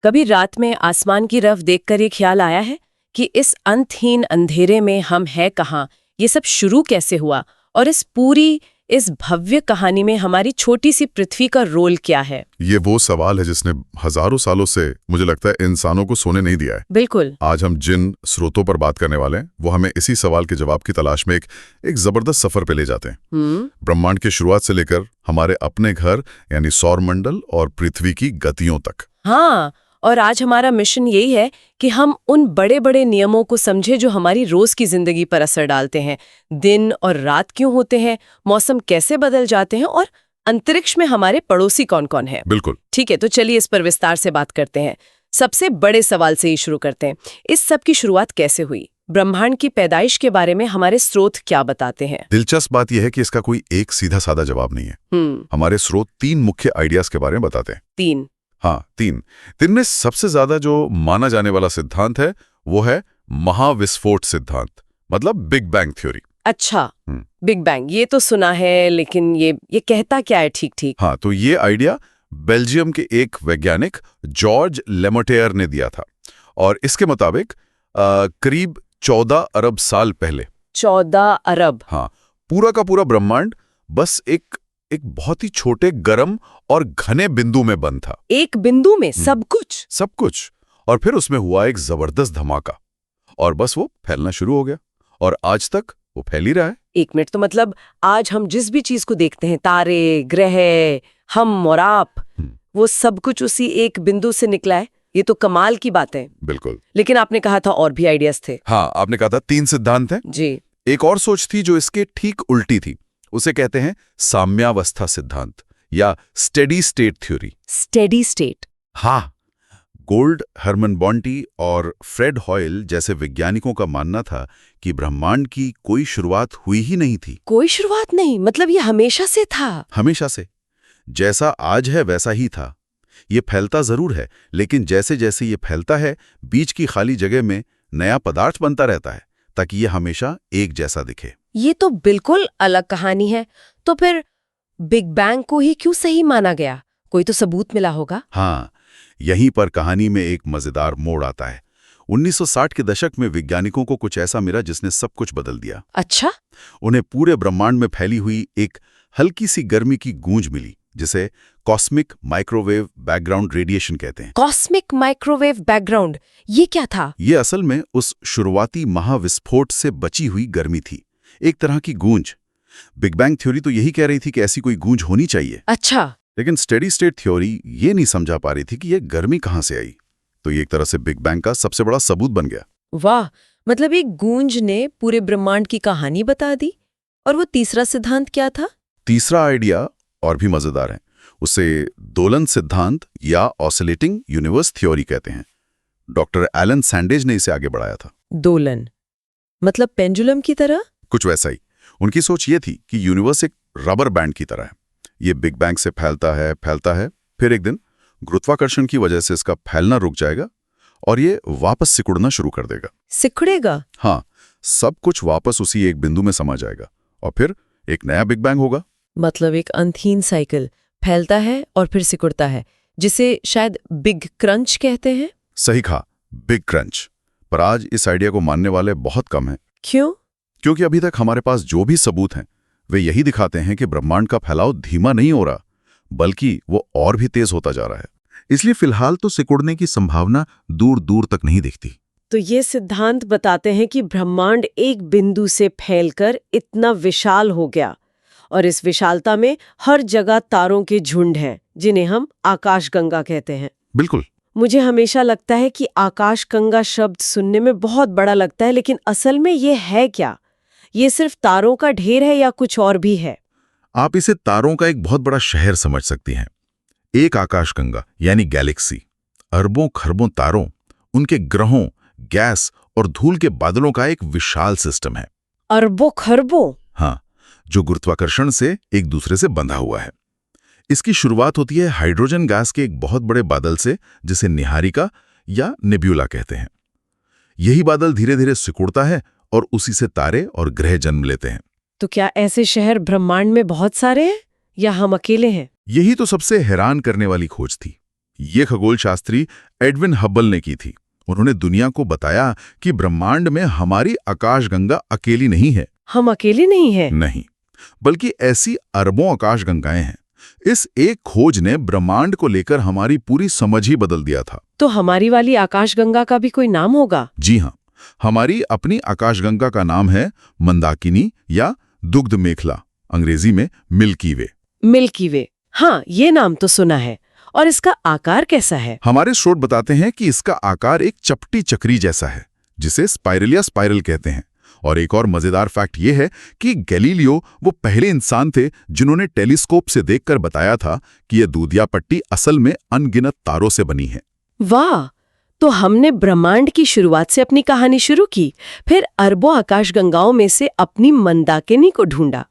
कभी रात में आसमान की रफ देखकर ये ख्याल आया है कि इस अंतहीन अंधेरे में हम हैं कहाँ, ये सब शुरू कैसे हुआ और इस भव्य कहानी में हमारी छोटी सी पृथ्वी का रोल क्या है? ये वो सवाल है जिसने हजारों सालों से मुझे लगता है इंसानों को सोने नहीं दिया है। बिल्कुल। आज हम जिन स्रोतों पर बात करने वाले हैं वो हमें इसी सवाल के जवाब की तलाश में एक जबरदस्त सफर पे ले जाते हैं। ब्रह्मांड की शुरुआत से लेकर हमारे अपने घर यानी सौरमंडल और पृथ्वी की गतियों तक। हाँ, और आज हमारा मिशन यही है कि हम उन बड़े बड़े नियमों को समझे जो हमारी रोज की जिंदगी पर असर डालते हैं। दिन और रात क्यों होते हैं, मौसम कैसे बदल जाते हैं और अंतरिक्ष में हमारे पड़ोसी कौन कौन है। बिल्कुल ठीक है, तो चलिए इस पर विस्तार से बात करते हैं। सबसे बड़े सवाल से ही शुरू करते हैं। इस सब की शुरुआत कैसे हुई? ब्रह्मांड की पैदाइश के बारे में हमारे स्रोत क्या बताते हैं? दिलचस्प बात यह है कि इसका कोई एक सीधा साधा जवाब नहीं है। हमारे स्रोत 3 मुख्य आइडियाज के बारे में बताते हैं। 3? हाँ, 3। में सबसे ज्यादा जो माना जाने वाला सिद्धांत है वो है महाविस्फोट सिद्धांत, मतलब बिग बैंग थ्योरी। अच्छा, बिग बैंग ये तो सुना है, लेकिन ये कहता क्या है ठीक? हाँ, तो ये आइडिया बेल्जियम के एक वैज्ञानिक जॉर्ज लेमोटेयर ने दिया था और इसके मुताबिक करीब 14 अरब साल पहले। 14 अरब? हाँ, पूरा का पूरा ब्रह्मांड बस एक बहुत ही छोटे गर्म और घने बिंदु में बंद था। एक बिंदु में सब कुछ? और फिर उसमें हुआ एक जबरदस्त धमाका और बस वो फैलना शुरू हो गया और आज तक वो फैल ही रहा है। 1 मिनट, तो मतलब आज हम जिस भी चीज को देखते हैं, तारे, ग्रह, हम और आप, वो सब कुछ उसी एक बिंदु से निकला है। ये तो कमाल की बात है। बिल्कुल। लेकिन आपने कहा था और भी आइडियाज थे। हाँ, आपने कहा था 3 सिद्धांत हैं जी। एक और सोच थी जो इसके ठीक उल्टी थी। उसे कहते हैं साम्यावस्था सिद्धांत या steady state theory. Steady state? हाँ, गोल्ड, हरमन बॉन्टी और फ्रेड हॉयल जैसे वैज्ञानिकों का मानना था कि ब्रह्मांड की कोई शुरुआत हुई ही नहीं थी। कोई शुरुआत नहीं? मतलब ये हमेशा से था? हमेशा से। जैसा आज है वैसा ही था। ये फैलता जरूर है, लेकिन जैसे जैसे ये फैलता है, बीच की खाली जगह में नया पदार्थ बनता रहता है ताकि ये हमेशा एक जैसा दिखे। ये तो बिल्कुल अलग कहानी है। तो फिर बिग बैंग को ही क्यों सही माना गया? कोई तो सबूत मिला होगा। हाँ, यहीं पर कहानी में एक मजेदार मोड़ आता है। 1960 के दशक में वैज्ञानिकों को कुछ ऐसा मिला जिसने सब कुछ बदल दिया। अच्छा? उन्हें पूरे ब्रह्मांड में फैली हुई एक हल्की सी गर्मी की गूंज मिली, जिसे कॉस्मिक माइक्रोवेव बैकग्राउंड रेडिएशन कहते हैं। कॉस्मिक माइक्रोवेव बैकग्राउंड, ये क्या था? ये असल में उस शुरुआती महाविस्फोट से बची हुई गर्मी थी, एक तरह की गूंज। बिग बैंग थ्योरी तो यही कह रही थी कि ऐसी कोई गूंज होनी चाहिए। अच्छा। लेकिन स्टेडी स्टेट थ्योरी ये नहीं समझा पा रही थी कि ये गर्मी कहां से आई। तो ये एक तरह से बिग बैंग का सबसे बड़ा सबूत बन गया। वाह, मतलब एक गूंज ने पूरे ब्रह्मांड की कहानी बता दी। और वो तीसरा सिद्धांत क्या था? तीसरा आइडिया और भी मजेदार है। उसे दोलन सिद्धांत या ऑसिलेटिंग यूनिवर्स थ्योरी कहते हैं। डॉक्टर एलन सैंडेज ने इसे आगे बढ़ाया था। दोलन मतलब पेंडुलम की तरह? कुछ वैसा ही। उनकी सोच ये थी कि यूनिवर्स एक रबर बैंड की तरह है। ये बिग बैंग से फैलता है, फिर एक दिन गुरुत्वाकर्षण की वजह से इसका फैलना रुक जाएगा और ये वापस सिकुड़ना शुरू कर देगा। सिकुड़ेगा? हाँ, सब कुछ वापस उसी एक बिंदु में समा जाएगा और फिर एक नया बिग बैंग होगा। मतलब एक अंतहीन साइकिल, फैलता है और फिर सिकुड़ता है, जिसे शायद बिग क्रंच कहते हैं। सही कहा, बिग क्रंच। पर आज इस आइडिया को मानने वाले बहुत कम हैं। क्यों? क्योंकि अभी तक हमारे पास जो भी सबूत हैं वे यही दिखाते हैं कि ब्रह्मांड का फैलाव धीमा नहीं हो रहा, बल्कि वो और भी तेज होता जा रहा है। इसलिए फिलहाल तो सिकुड़ने की संभावना दूर दूर तक नहीं दिखती। तो ये सिद्धांत बताते हैं कि ब्रह्मांड एक बिंदु से फैलकर इतना विशाल हो गया और इस विशालता में हर जगह तारों के झुंड हैं, जिन्हें हम आकाशगंगा कहते हैं। बिल्कुल। मुझे हमेशा लगता है कि आकाशगंगा शब्द सुनने में बहुत बड़ा लगता है, लेकिन असल में ये है क्या? ये सिर्फ तारों का ढेर है या कुछ और भी है? आप इसे तारों का एक बहुत बड़ा शहर समझ सकती हैं। एक आकाशगंगा यानी गैलेक्सी, अरबों खरबों तारों, उनके ग्रहों, गैस और धूल के बादलों का एक विशाल सिस्टम है। अरबों खरबों? हाँ, जो गुरुत्वाकर्षण से एक दूसरे से बंधा हुआ है। इसकी शुरुआत होती है हाइड्रोजन गैस के एक बहुत बड़े बादल से, जिसे निहारिका या नेब्यूला कहते हैं। यही बादल धीरे धीरे सिकुड़ता है और उसी से तारे और ग्रह जन्म लेते हैं। तो क्या ऐसे शहर ब्रह्मांड में बहुत सारे हैं या हम अकेले हैं? यही तो सबसे हैरान करने वाली खोज थी। ये खगोल शास्त्री एडविन हब्बल ने की थी। उन्होंने दुनिया को बताया कि ब्रह्मांड में हमारी आकाशगंगा अकेली नहीं है। हम अकेले नहीं हैं। नहीं, बल्कि ऐसी अरबों आकाशगंगाएं हैं। इस एक खोज ने ब्रह्मांड को लेकर हमारी पूरी समझ ही बदल दिया था। तो हमारी वाली आकाशगंगा का भी कोई नाम होगा? जी हाँ, हमारी अपनी आकाशगंगा का नाम है मंदाकिनी या दुग्ध मेखला, अंग्रेजी में मिल्की वे। मिल्की वे, हाँ, ये नाम तो सुना है। और इसका आकार कैसा है? हमारे स्रोत बताते हैं कि इसका आकार एक चपटी चक्री जैसा है, जिसे स्पाइरल या स्पाइरल कहते हैं। और एक और मजेदार फैक्ट ये है कि गैलीलियो वो पहले इंसान थे जिन्होंने टेलीस्कोप से देखकर बताया था कि यह दूधिया पट्टी असल में अनगिनत तारों से बनी है। वाह! तो हमने ब्रह्मांड की शुरुआत से अपनी कहानी शुरू की, फिर अरबों आकाशगंगाओं में से अपनी मंदाकिनी को ढूंढा।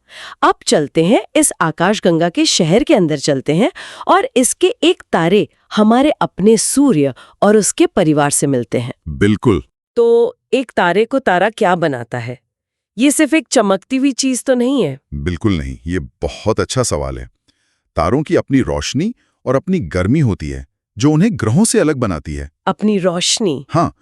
अब चलते हैं इस आकाशगंगा के शहर के अंदर चलते हैं और इसके एक तारे हमारे अपने सूर्य और उसके परिवार से मिलते हैं। बिल्कुल। तो एक तारे को तारा क्या बनाता है? ये सिर्फ एक चमकती हुई चीज तो नहीं है? बिल्कुल नहीं, ये बहुत अच्छा सवाल है। तारों की अपनी रोशनी और अपनी गर्मी होती है जो उन्हें ग्रहों से अलग बनाती है। अपनी रोशनी? हाँ,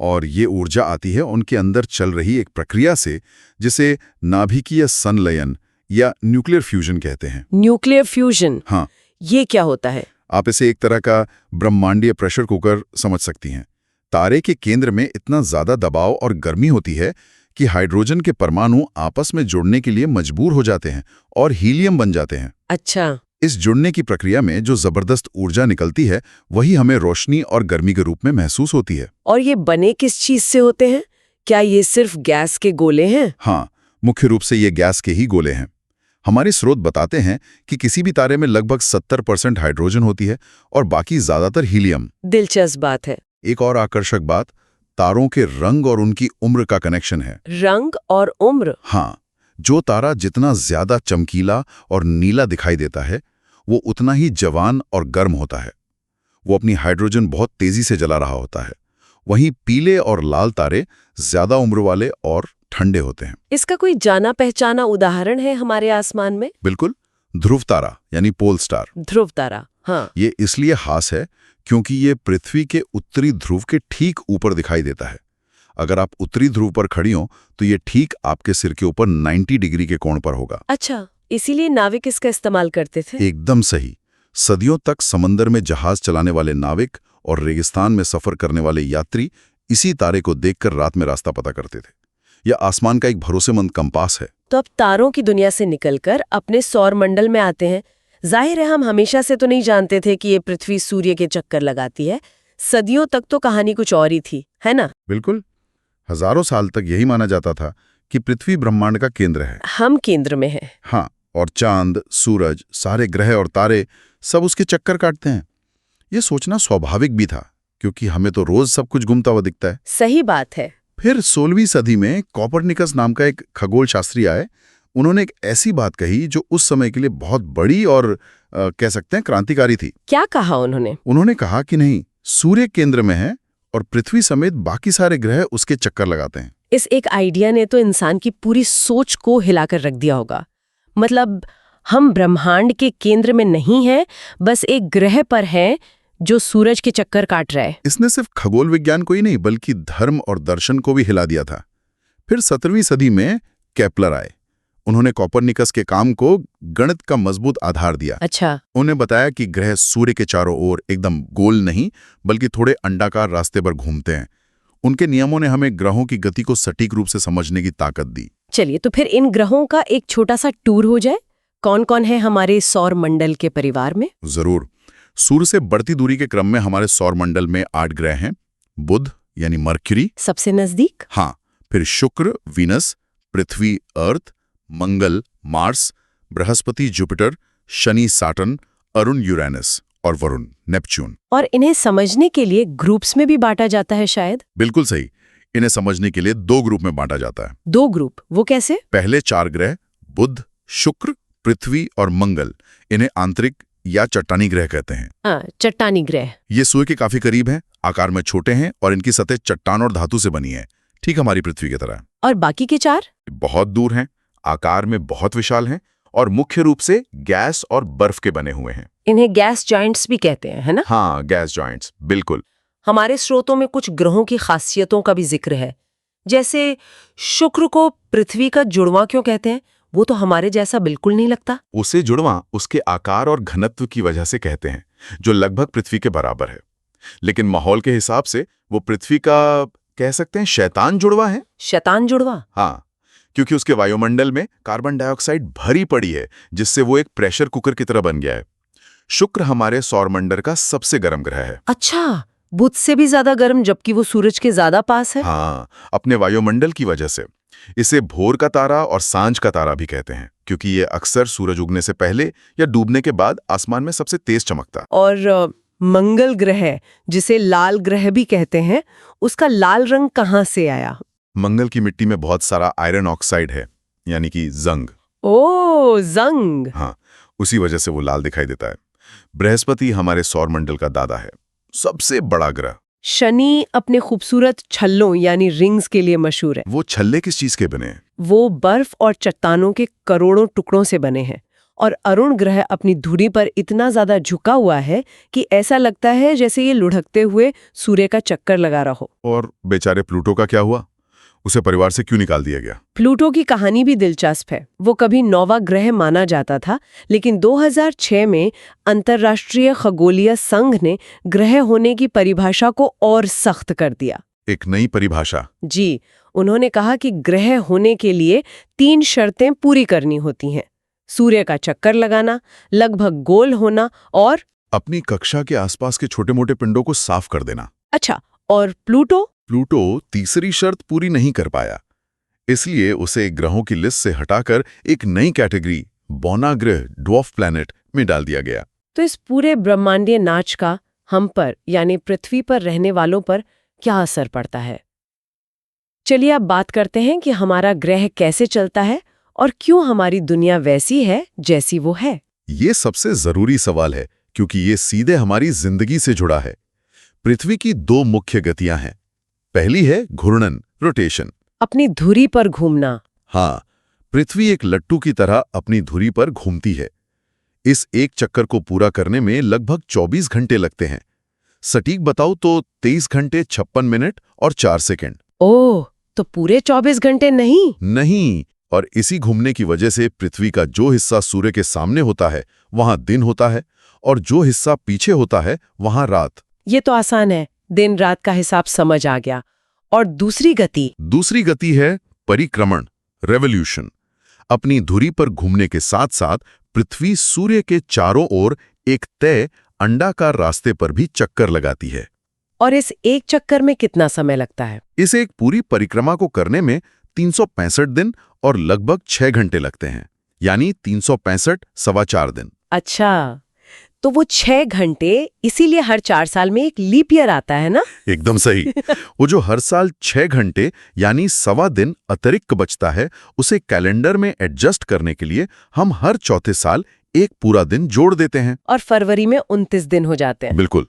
और ये ऊर्जा आती है उनके अंदर चल रही एक प्रक्रिया से जिसे नाभिकीय संलयन या न्यूक्लियर फ्यूजन कहते हैं। Nuclear fusion? हाँ। ये क्या होता है? आप इसे एक तरह का ब्रह्मांडीय प्रेशर कुकर समझ सकती हैं। तारे के केंद्र में इतना ज्यादा दबाव और गर्मी होती है कि हाइड्रोजन के परमाणु आपस में जुड़ने के लिए मजबूर हो जाते हैं और हीलियम बन जाते हैं। अच्छा। इस जुड़ने की प्रक्रिया में जो जबरदस्त ऊर्जा निकलती है वही हमें रोशनी और गर्मी के रूप में महसूस होती है। और ये बने किस चीज से होते हैं? क्या ये सिर्फ गैस के गोले हैं? हाँ, मुख्य रूप से ये गैस के ही गोले हैं। हमारे स्रोत बताते हैं कि किसी भी तारे में लगभग 70% हाइड्रोजन होती है और बाकी ज्यादातर हीलियम। दिलचस्प बात है। एक और आकर्षक बात, तारों के रंग और उनकी उम्र का कनेक्शन है। रंग और उम्र? हाँ, जो तारा जितना ज्यादा चमकीला और नीला दिखाई देता है वो उतना ही जवान और गर्म होता है। वो अपनी हाइड्रोजन बहुत तेजी से जला रहा होता है। वहीं पीले और लाल तारे ज्यादा उम्र वाले और ठंडे होते हैं। इसका कोई जाना पहचाना उदाहरण है हमारे आसमान में? बिल्कुल, ध्रुव तारा यानी पोल स्टार। ध्रुव तारा, हाँ। ये इसलिए खास है क्योंकि ये पृथ्वी के उत्तरी ध्रुव के ठीक ऊपर दिखाई देता है। अगर आप उत्तरी ध्रुव पर खड़ी हो तो ये ठीक आपके सिर के ऊपर 90 डिग्री के कोण पर होगा। अच्छा, इसीलिए नाविक इसका इस्तेमाल करते थे? एकदम सही। सदियों तक समंदर में जहाज चलाने वाले नाविक और रेगिस्तान में सफर करने वाले यात्री इसी तारे को देखकर रात में रास्ता पता करते थे। यह आसमान का एक भरोसेमंद कंपास है। तो अब तारों की दुनिया से निकलकर अपने सौर मंडल में आते हैं। जाहिर है हम हमेशा से तो नहीं जानते थे कि ये पृथ्वी सूर्य के चक्कर लगाती है। सदियों तक तो कहानी कुछ और ही थी, है ना? बिल्कुल, हजारों साल तक यही माना जाता था कि पृथ्वी ब्रह्मांड का केंद्र है। हम केंद्र में हैं। हाँ, और चांद, सूरज, सारे ग्रह और तारे सब उसके चक्कर काटते हैं। ये सोचना स्वाभाविक भी था क्योंकि हमें तो रोज सब कुछ घूमता हुआ दिखता है। सही बात है। फिर 16वीं सदी में कोपरनिकस नाम का एक खगोल शास्त्री आए। उन्होंने एक ऐसी बात कही जो उस समय के लिए बहुत बड़ी और कह सकते हैं क्रांतिकारी थी। क्या कहा उन्होंने? उन्होंने कहा कि नहीं, सूर्य केंद्र में है और पृथ्वी समेत बाकी सारे ग्रह उसके चक्कर लगाते हैं। इस एक आइडिया ने तो इंसान की पूरी सोच को हिलाकर रख दिया होगा। मतलब हम ब्रह्मांड के केंद्र में नहीं हैं, बस एक ग्रह पर हैं जो सूरज के चक्कर काट रहा है। इसने सिर्फ खगोल विज्ञान को ही नहीं बल्कि धर्म और दर्शन को भी हिला दिया था। फिर 17वीं सदी में केपलर आए। उन्होंने कोपरनिकस के काम को गणित का मजबूत आधार दिया। अच्छा। उन्हें बताया कि ग्रह सूर्य के चारों ओर एकदम गोल नहीं बल्कि थोड़े अंडाकार रास्ते पर घूमते हैं। उनके नियमों ने हमें ग्रहों की गति को सटीक रूप से समझने की ताकत दी। चलिए, तो फिर इन ग्रहों का एक छोटा सा टूर हो जाए। कौन कौन है हमारे सौर मंडल के परिवार में? जरूर। सूर्य से बढ़ती दूरी के क्रम में हमारे सौर मंडल में 8 ग्रह हैं। बुध यानी मर्क्यूरी सबसे नजदीक। हाँ, फिर शुक्र, वीनस, पृथ्वी, अर्थ, मंगल, मार्स, बृहस्पति, जुपिटर, शनि, सैटर्न, अरुण, यूरेनस और वरुण, नेपच्यून। और इन्हें समझने के लिए ग्रुप्स में भी बांटा जाता है शायद? बिल्कुल सही। इन्हें समझने के लिए 2 ग्रुप में बांटा जाता है। 2 ग्रुप? वो कैसे? पहले 4 ग्रह बुध, शुक्र, पृथ्वी और मंगल, इन्हें आंतरिक या चट्टानी ग्रह कहते हैं। हाँ, चट्टानी ग्रह। ये सूर्य के काफी करीब हैं, आकार में छोटे हैं और इनकी सतह चट्टान और धातु से बनी है, ठीक हमारी पृथ्वी की तरह। और बाकी के 4? बहुत दूर हैं, आकार में बहुत विशाल हैं और मुख्य रूप से गैस और बर्फ के बने हुए हैं। इन्हें गैस जॉइंट्स भी कहते हैं, है ना? हाँ, गैस जॉइंट्स, बिल्कुल। हमारे स्रोतों में कुछ ग्रहों की खासियतों का भी जिक्र है। जैसे शुक्र को पृथ्वी का जुड़वां क्यों कहते हैं? वो तो हमारे जैसा बिल्कुल नहीं लगता। उसे जुड़वां उसके आकार और घनत्व की वजह से कहते हैं, जो लगभग पृथ्वी के बराबर है। लेकिन माहौल के हिसाब से वो पृथ्वी का कह सकते हैं शैतान जुड़वां है। शैतान जुड़वां? हाँ, क्योंकि उसके वायुमंडल में कार्बन डाइऑक्साइड भरी पड़ी है, जिससे वो एक प्रेशर कुकर की तरह बन गया है। शुक्र हमारे सौरमंडल का सबसे गर्म ग्रह है। अच्छा, बुध से भी ज्यादा गर्म, जबकि वो सूरज के ज्यादा पास है। हाँ, अपने वायुमंडल की वजह से। इसे भोर का तारा और सांझ का तारा भी कहते हैं, क्योंकि ये अक्सर सूरज उगने से पहले या डूबने के बाद आसमान में सबसे तेज चमकता। और मंगल ग्रह, जिसे लाल ग्रह भी कहते हैं, उसका लाल रंग कहाँ से आया? मंगल की मिट्टी में बहुत सारा आयरन ऑक्साइड है, यानी कि जंग। ओ, जंग। हाँ, उसी वजह से वो लाल दिखाई देता है। बृहस्पति हमारे सौरमंडल का दादा है, सबसे बड़ा ग्रह। शनि अपने खूबसूरत छल्लों यानी रिंग्स के लिए मशहूर है। वो छल्ले किस चीज के बने हैं? वो बर्फ और चट्टानों के करोड़ों टुकड़ों से बने हैं। और अरुण ग्रह अपनी धुरी पर इतना ज्यादा झुका हुआ है कि ऐसा लगता है जैसे ये लुढ़कते हुए सूर्य का चक्कर लगा रहा हो। और बेचारे प्लूटो का क्या हुआ? उसे परिवार से क्यों निकाल दिया गया? प्लूटो की कहानी भी दिलचस्प है। वो कभी 9वां ग्रह माना जाता था, लेकिन 2006 में अंतर्राष्ट्रीय खगोलीय संघ ने ग्रह होने की परिभाषा को और सख्त कर दिया। एक नई परिभाषा? जी, उन्होंने कहा कि ग्रह होने के लिए 3 शर्तें पूरी करनी होती हैं: सूर्य का चक्कर लगाना, लगभग गोल होना और अपनी कक्षा के आसपास के छोटे-मोटे पिंडों को साफ कर देना। अच्छा, और प्लूटो? प्लूटो तीसरी शर्त पूरी नहीं कर पाया, इसलिए उसे ग्रहों की लिस्ट से हटाकर एक नई कैटेगरी बौना ग्रह ड्वार्फ प्लैनेट में डाल दिया गया। तो इस पूरे ब्रह्मांडीय नाच का हम पर यानी पृथ्वी पर रहने वालों पर क्या असर पड़ता है? चलिए अब बात करते हैं कि हमारा ग्रह कैसे चलता है और क्यों हमारी दुनिया वैसी है जैसी वो है। ये सबसे जरूरी सवाल है, क्योंकि ये सीधे हमारी जिंदगी से जुड़ा है। पृथ्वी की 2 मुख्य गतियां हैं। पहली है घूर्णन, रोटेशन। अपनी धुरी पर घूमना। हाँ, पृथ्वी एक लट्टू की तरह अपनी धुरी पर घूमती है। इस एक चक्कर को पूरा करने में लगभग 24 घंटे लगते हैं। सटीक बताऊं तो 23 घंटे 56 मिनट और 4 सेकंड। ओह, तो पूरे 24 घंटे नहीं? नहीं, और इसी घूमने की वजह से पृथ्वी का जो हिस्सा सूर्य के सामने होता है वहां दिन होता है, और जो हिस्सा पीछे होता है वहां रात। ये तो आसान है, दिन रात का हिसाब समझ आ गया। और दूसरी गति है परिक्रमण, रेवोल्यूशन। अपनी धुरी पर घूमने के साथ साथ पृथ्वी सूर्य के चारों ओर एक तय अंडाकार रास्ते पर भी चक्कर लगाती है। और इस एक चक्कर में कितना समय लगता है? इसे एक पूरी परिक्रमा को करने में 365 दिन और लगभग 6 घंटे लगते हैं, यानी 365 सवा 4 दिन। अच्छा, तो वो 6 घंटे, इसीलिए हर 4 साल में एक लीप ईयर आता है ना? एकदम सही। वो जो हर साल 6 घंटे यानी सवा दिन अतिरिक्त बचता है, उसे कैलेंडर में एडजस्ट करने के लिए हम हर चौथे साल एक पूरा दिन जोड़ देते हैं। और फरवरी में 29 दिन हो जाते हैं। बिल्कुल,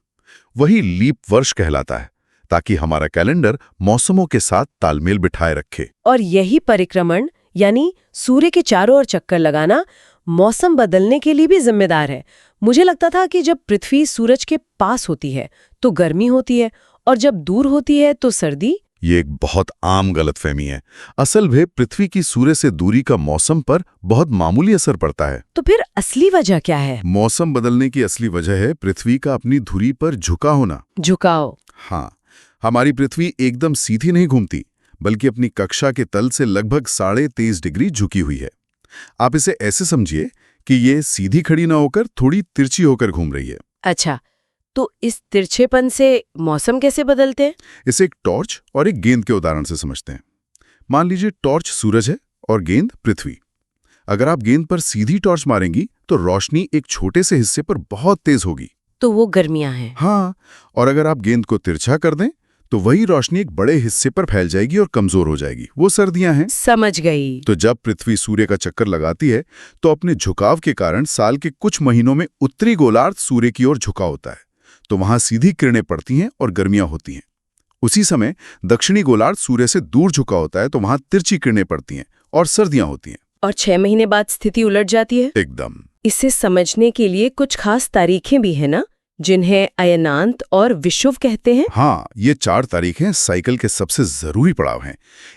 वही लीप वर्ष कहलाता है, ताकि हमारा कैलेंडर मौसमों के साथ तालमेल बिठाए रखे। और यही परिक्रमण यानी सूर्य के चारों ओर चक्कर लगाना मौसम बदलने के लिए भी जिम्मेदार है। मुझे लगता था कि जब पृथ्वी सूरज के पास होती है तो गर्मी होती है, और जब दूर होती है तो सर्दी। ये एक बहुत आम गलतफहमी है। असल में पृथ्वी की सूर्य से दूरी का मौसम पर बहुत मामूली असर पड़ता है। तो फिर असली वजह क्या है? मौसम बदलने की असली वजह है पृथ्वी का अपनी धुरी पर झुका होना। झुकाव? हाँ, हमारी पृथ्वी एकदम सीधी नहीं घूमती, बल्कि अपनी कक्षा के तल से लगभग 23.5 डिग्री झुकी हुई है। आप इसे ऐसे समझिए कि ये सीधी खड़ी ना होकर थोड़ी तिरछी होकर घूम रही है। अच्छा, तो इस तिरछेपन से मौसम कैसे बदलते हैं? इसे एक टॉर्च और एक गेंद के उदाहरण से समझते हैं। मान लीजिए टॉर्च सूरज है और गेंद पृथ्वी। अगर आप गेंद पर सीधी टॉर्च मारेंगी तो रोशनी एक छोटे से हिस्से पर बहुत तेज होगी। तो वो गर्मियां हैं। हाँ, और अगर आप गेंद को तिरछा कर दें तो वही रोशनी एक बड़े हिस्से पर फैल जाएगी और कमजोर हो जाएगी। वो सर्दियां हैं। समझ गई। तो जब पृथ्वी सूर्य का चक्कर लगाती है तो अपने झुकाव के कारण साल के कुछ महीनों में उत्तरी गोलार्ध सूर्य की ओर झुका होता है, तो वहां सीधी किरणें पड़ती हैं और गर्मियां होती हैं। उसी समय दक्षिणी गोलार्ध सूर्य से दूर झुका होता है, तो वहां तिरछी किरणें पड़ती हैं और सर्दियां होती हैं। और 6 महीने बाद स्थिति उलट जाती है। एकदम। इसे समझने के लिए कुछ खास तारीखें भी हैं ना, जिन्हें अयनांत और विषुव कहते हैं? हाँ, ये 4 तारीखें साइकिल के सबसे जरूरी पड़ाव हैं।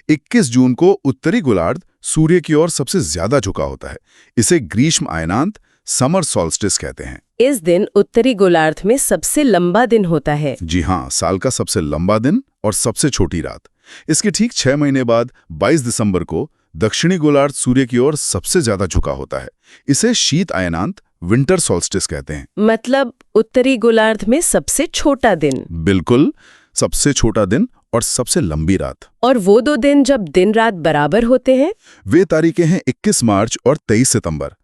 21 जून को उत्तरी गोलार्ध सूर्य की ओर सबसे ज्यादा झुका होता है। इसे ग्रीष्म अयनांत, समर सॉल्स्टिस कहते हैं। इस दिन उत्तरी गोलार्ध में सबसे लंबा दिन होता है। जी हाँ, साल का सबसे लंबा दिन और सबसे छोटी रात। इसके ठीक 6 महीने बाद 22 दिसंबर को दक्षिणी गोलार्ध सूर्य की ओर सबसे ज्यादा झुका होता है। इसे शीत अयनांत, विंटर सॉल्स्टिस कहते हैं। मतलब उत्तरी गोलार्ध में सबसे छोटा दिन। बिल्कुल, सबसे छोटा दिन और सबसे लंबी रात। और वो 2 दिन जब दिन रात बराबर होते हैं? वे तारीखें हैं 21 मार्च और 23 सितंबर।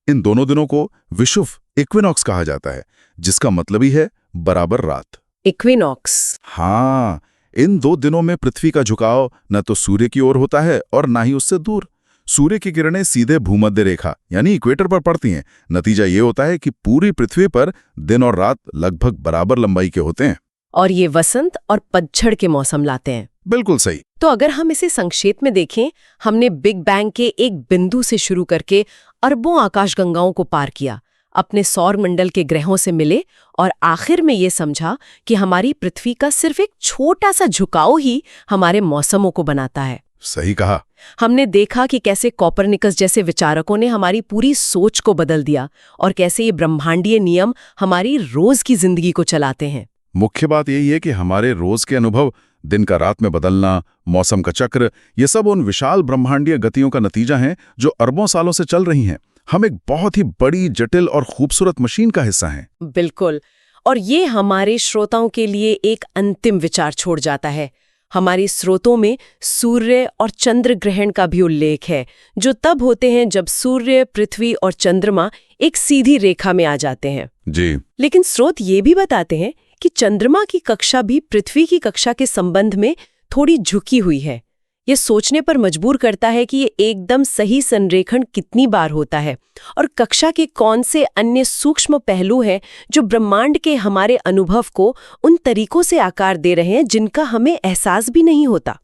इन दोनों दिनों को विषुव इक्विनॉक्स कहा जाता है, जिसका मतलब ही है बराबर रात। इक्विनॉक्स। हाँ, इन 2 दिनों में पृथ्वी का झुकाव न तो सूर्य की ओर होता है और ना ही उससे दूर। सूर्य की किरणें सीधे भूमध्य रेखा यानी इक्वेटर पर पड़ती हैं। नतीजा ये होता है कि पूरी पृथ्वी पर दिन और रात लगभग बराबर लंबाई के होते हैं। और ये वसंत और पतझड़ के मौसम लाते हैं। बिल्कुल सही। तो अगर हम इसे संक्षेप में देखें, हमने बिग बैंग के एक बिंदु से शुरू करके अरबों आकाशगंगाओं को पार किया, अपने सौर मंडल के ग्रहों से मिले और आखिर में ये समझा कि हमारी पृथ्वी का सिर्फ एक छोटा सा झुकाव ही हमारे मौसमों को बनाता है। सही कहा। हमने देखा कि कैसे कोपरनिकस जैसे विचारकों ने हमारी पूरी सोच को बदल दिया और कैसे ये ब्रह्मांडीय नियम हमारी रोज की जिंदगी को चलाते हैं। मुख्य बात यही है कि हमारे रोज के अनुभव, दिन का रात में बदलना, मौसम का चक्र, ये सब उन विशाल ब्रह्मांडीय गतियों का नतीजा है जो अरबों सालों से चल रही हैं। हम एक बहुत ही बड़ी, जटिल और खूबसूरत मशीन का हिस्सा हैं। बिल्कुल। और ये हमारे श्रोताओं के लिए एक अंतिम विचार छोड़ जाता है। हमारी स्रोतों में सूर्य और चंद्र ग्रहण का भी उल्लेख है, जो तब होते हैं जब सूर्य, पृथ्वी और चंद्रमा एक सीधी रेखा में आ जाते हैं। जी। लेकिन स्रोत ये भी बताते हैं कि चंद्रमा की कक्षा भी पृथ्वी की कक्षा के संबंध में थोड़ी झुकी हुई है। ये सोचने पर मजबूर करता है कि ये एकदम सही संरेखण कितनी बार होता है और कक्षा के कौन से अन्य सूक्ष्म पहलू हैं जो ब्रह्मांड के हमारे अनुभव को उन तरीकों से आकार दे रहे हैं जिनका हमें एहसास भी नहीं होता।